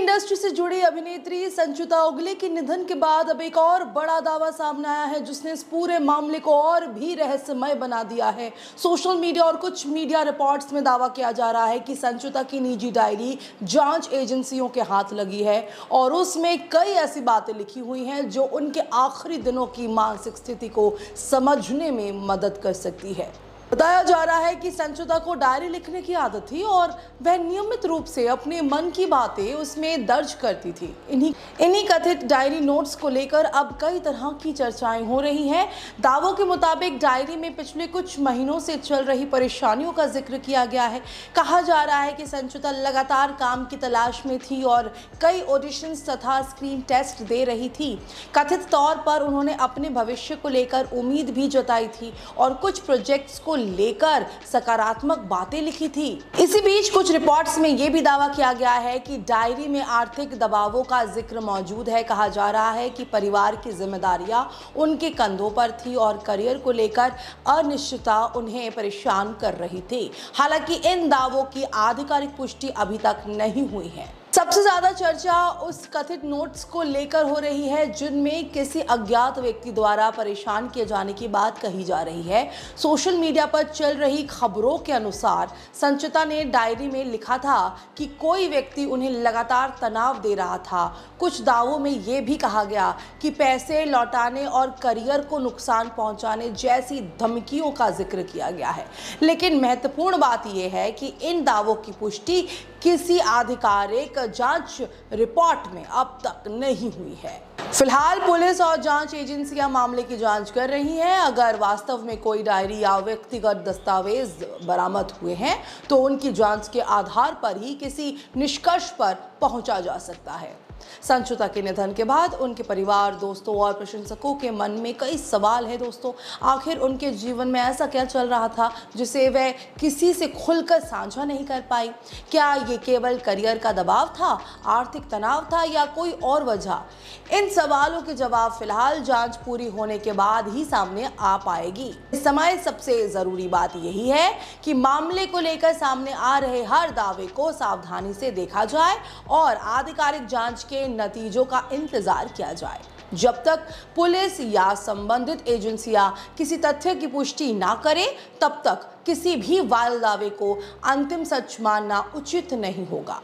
Industry से जुड़ी अभिनेत्री संचिता उगले के निधन के बाद अब एक और बड़ा दावा सामने आया है, जिसने इस पूरे मामले को और भी रहस्यमय बना दिया है। सोशल मीडिया और कुछ मीडिया रिपोर्ट्स में दावा किया जा रहा है कि संचिता की निजी डायरी जांच एजेंसियों के हाथ लगी है और उसमें कई ऐसी बातें लिखी हुई हैं जो उनके आखिरी दिनों की मानसिक स्थिति को समझने में मदद कर सकती है। बताया जा रहा है कि संचिता को डायरी लिखने की आदत थी और वह नियमित रूप से अपने मन की बातें उसमें दर्ज करती थी। इन्हीं कथित डायरी नोट्स को लेकर अब कई तरह की चर्चाएं हो रही हैं। दावों के मुताबिक डायरी में पिछले कुछ महीनों से चल रही परेशानियों का जिक्र किया गया है। कहा जा रहा है कि संचिता लगातार काम की तलाश में थी और कई ऑडिशंस तथा स्क्रीन टेस्ट दे रही थी। कथित तौर पर उन्होंने अपने भविष्य को लेकर उम्मीद भी जताई थी और कुछ प्रोजेक्ट्स को लेकर सकारात्मक बातें लिखी थी। इसी बीच कुछ रिपोर्ट्स में यह भी दावा किया गया है कि डायरी में आर्थिक दबावों का जिक्र मौजूद है। कहा जा रहा है कि परिवार की जिम्मेदारियां उनके कंधों पर थी और करियर को लेकर अनिश्चितता उन्हें परेशान कर रही थी। हालांकि इन दावों की आधिकारिक पुष्टि अभी तक नहीं हुई है। सबसे ज्यादा चर्चा उस कथित नोट्स को लेकर हो रही है जिनमें किसी अज्ञात व्यक्ति द्वारा परेशान किए जाने की बात कही जा रही है। सोशल मीडिया पर चल रही खबरों के अनुसार संचिता ने डायरी में लिखा था कि कोई व्यक्ति उन्हें लगातार तनाव दे रहा था। कुछ दावों में यह भी कहा गया कि पैसे लौटाने और करियर को नुकसान पहुंचाने जैसी धमकियों का जिक्र किया गया है। लेकिन महत्वपूर्ण बात यह है कि इन दावों की पुष्टि किसी आधिकारिक जांच रिपोर्ट में अब तक नहीं हुई है। फिलहाल पुलिस और जांच एजेंसियां मामले की जांच कर रही हैं। अगर वास्तव में कोई डायरी या व्यक्तिगत दस्तावेज बरामद हुए हैं तो उनकी जांच के आधार पर ही किसी निष्कर्ष पर पहुंचा जा सकता है। संचिता के निधन के बाद उनके परिवार, दोस्तों और प्रशंसकों के मन में कई सवाल हैं। दोस्तों, आखिर उनके जीवन में ऐसा क्या चल रहा था जिसे वह किसी से खुलकर साझा नहीं कर पाई? क्या ये केवल करियर का दबाव था, आर्थिक तनाव था या कोई और वजह? इन सवालों के जवाब फिलहाल जांच पूरी होने के बाद ही सामने आ पाएगी। इस समय सबसे जरूरी बात यही है कि मामले को लेकर सामने आ रहे हर दावे को सावधानी से देखा जाए और आधिकारिक जांच के नतीजों का इंतजार किया जाए। जब तक पुलिस या संबंधित एजेंसियां किसी तथ्य की पुष्टि ना करें, तब तक किसी भी वायरल दावे को अंतिम सच मानना उचित नहीं होगा।